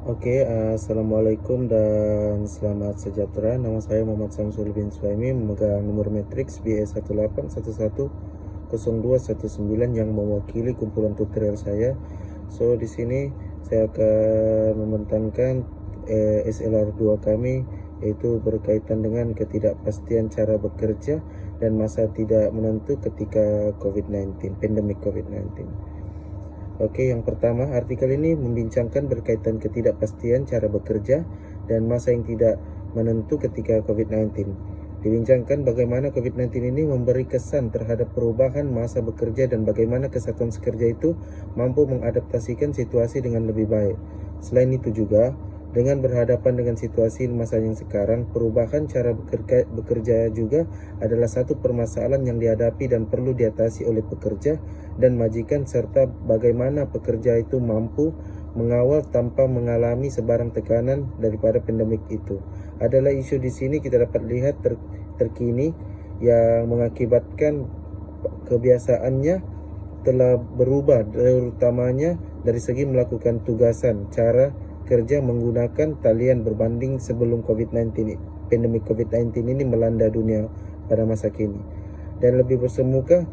Assalamualaikum dan selamat sejahtera. Nama saya Muhammad Samsul bin Suhaimi, memegang nomor matriks BE18110219 yang mewakili kumpulan tutorial saya. Di sini saya akan membentangkan SLR 2 kami, yaitu berkaitan dengan ketidakpastian cara bekerja dan masa tidak menentu ketika COVID-19, pandemik COVID-19. Yang pertama, artikel ini membincangkan berkaitan ketidakpastian cara bekerja dan masa yang tidak menentu ketika COVID-19. Dibincangkan bagaimana COVID-19 ini memberi kesan terhadap perubahan masa bekerja dan bagaimana kesatuan sekerja itu mampu mengadaptasikan situasi dengan lebih baik. Selain itu juga, dengan berhadapan dengan situasi masa yang sekarang, perubahan cara bekerja juga adalah satu permasalahan yang dihadapi dan perlu diatasi oleh pekerja dan majikan, serta bagaimana pekerja itu mampu mengawal tanpa mengalami sebarang tekanan daripada pandemik itu. Adalah isu di sini kita dapat lihat terkini yang mengakibatkan kebiasaannya telah berubah, terutamanya dari segi melakukan tugasan, cara kerja menggunakan talian berbanding sebelum COVID-19, pandemik COVID-19 ini melanda dunia pada masa kini. Dan lebih bersemuka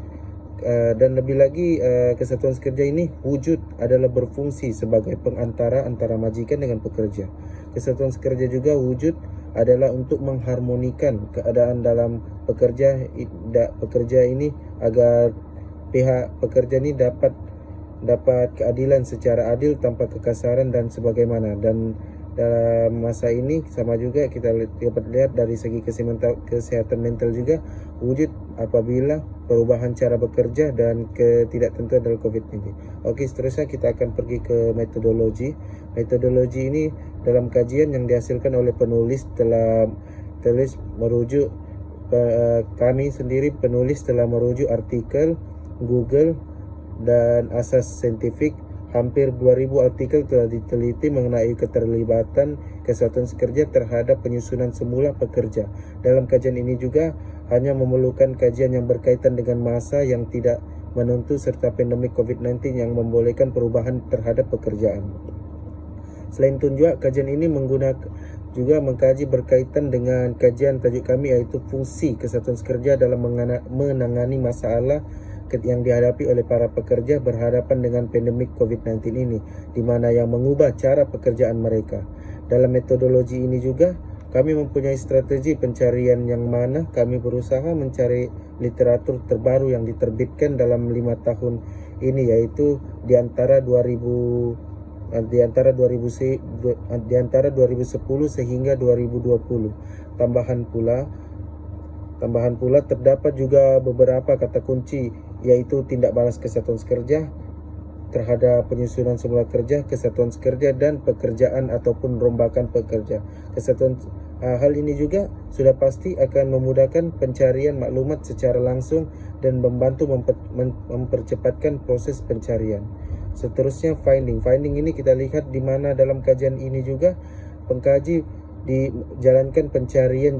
dan lebih lagi, kesatuan sekerja ini wujud adalah berfungsi sebagai pengantara antara majikan dengan pekerja. Kesatuan sekerja juga wujud adalah untuk mengharmonikan keadaan dalam pekerja ini agar pihak pekerja ini dapat keadilan secara adil tanpa kekasaran dan sebagaimana. Dan dalam masa ini sama juga kita dapat lihat dari segi kesehatan mental juga wujud apabila perubahan cara bekerja dan ketidaktentuan dari COVID ini. Seterusnya kita akan pergi ke metodologi. Metodologi ini dalam kajian yang dihasilkan oleh penulis telah merujuk, kami sendiri penulis telah merujuk artikel Google dan asas saintifik. Hampir 2000 artikel telah diteliti mengenai keterlibatan kesatuan sekerja terhadap penyusunan semula pekerja. Dalam kajian ini juga hanya memerlukan kajian yang berkaitan dengan masa yang tidak menentu serta pandemik COVID-19 yang membolehkan perubahan terhadap pekerjaan. Selain itu juga kajian ini juga mengkaji berkaitan dengan kajian tajuk kami, yaitu fungsi kesatuan sekerja dalam menangani masalah yang dihadapi oleh para pekerja berhadapan dengan pandemik COVID-19 ini, di mana yang mengubah cara pekerjaan mereka. Dalam metodologi ini juga kami mempunyai strategi pencarian yang mana kami berusaha mencari literatur terbaru yang diterbitkan dalam 5 tahun ini, yaitu di antara 2010 sehingga 2020. Tambahan pula terdapat juga beberapa kata kunci, yaitu tindak balas kesatuan sekerja terhadap penyusunan semula kerja, kesatuan sekerja, dan pekerjaan ataupun rombakan pekerja. Hal ini juga sudah pasti akan memudahkan pencarian maklumat secara langsung dan membantu mempercepatkan proses pencarian. Seterusnya finding ini kita lihat di mana dalam kajian ini juga pengkaji dijalankan pencarian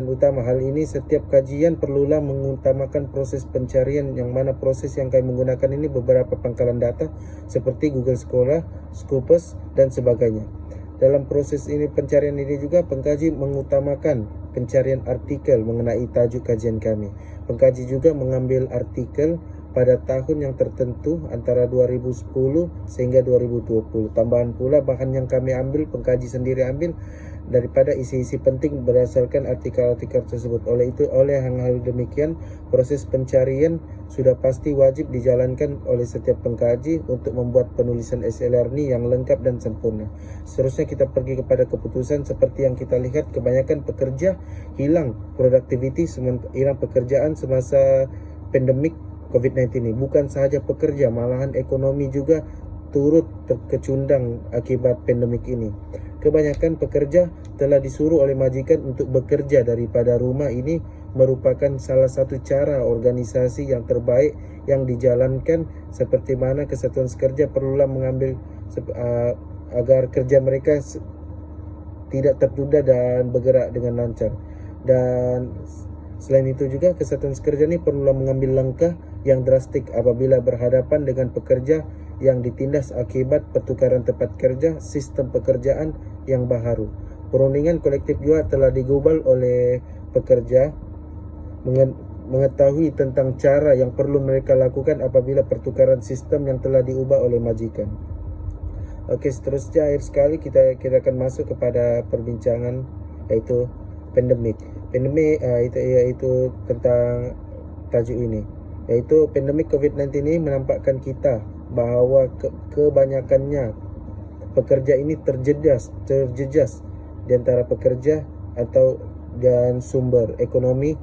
utama. Hal ini setiap kajian perlulah mengutamakan proses pencarian, yang mana proses yang kami menggunakan ini beberapa pangkalan data seperti Google Scholar, Scopus, dan sebagainya. Dalam proses ini pencarian ini juga pengkaji mengutamakan pencarian artikel mengenai tajuk kajian kami. Pengkaji juga mengambil artikel pada tahun yang tertentu antara 2010 sehingga 2020. Tambahan pula bahan yang kami ambil, pengkaji sendiri ambil daripada isi-isi penting berdasarkan artikel-artikel tersebut. Oleh hal demikian, proses pencarian sudah pasti wajib dijalankan oleh setiap pengkaji untuk membuat penulisan SLR ini yang lengkap dan sempurna. Seterusnya kita pergi kepada keputusan. Seperti yang kita lihat, kebanyakan pekerja hilang pekerjaan semasa pandemik COVID-19 ini. Bukan sahaja pekerja, malahan ekonomi juga turut terkecundang akibat pandemik ini. Kebanyakan pekerja telah disuruh oleh majikan untuk bekerja daripada rumah. Ini merupakan salah satu cara organisasi yang terbaik yang dijalankan, seperti mana kesatuan sekerja perlulah mengambil agar kerja mereka tidak tertunda dan bergerak dengan lancar. Dan selain itu juga kesatuan sekerja ini perlulah mengambil langkah yang drastik apabila berhadapan dengan pekerja yang ditindas akibat pertukaran tempat kerja sistem pekerjaan yang baharu. Perundingan kolektif juga telah digubal oleh pekerja mengetahui tentang cara yang perlu mereka lakukan apabila pertukaran sistem yang telah diubah oleh majikan. Oke, seterusnya akhir sekali kita akan masuk kepada perbincangan yaitu pandemik. Pandemik yaitu tentang tajuk ini, yaitu pandemik COVID-19 ini menampakkan kita bahawa kebanyakannya pekerja ini terjejas di antara pekerja dan sumber ekonomi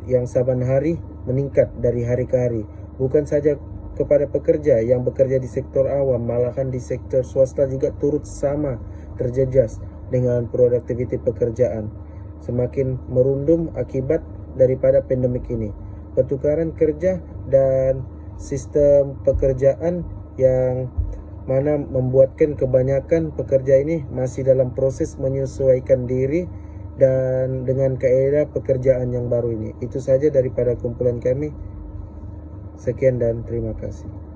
yang saban hari meningkat dari hari ke hari. Bukan saja kepada pekerja yang bekerja di sektor awam, malahan di sektor swasta juga turut sama terjejas dengan produktiviti pekerjaan. Semakin merundum akibat daripada pandemik ini. Pertukaran kerja dan sistem pekerjaan yang mana membuatkan kebanyakan pekerja ini masih dalam proses menyesuaikan diri dan dengan kaedah pekerjaan yang baru ini. Itu saja daripada kumpulan kami. Sekian dan terima kasih.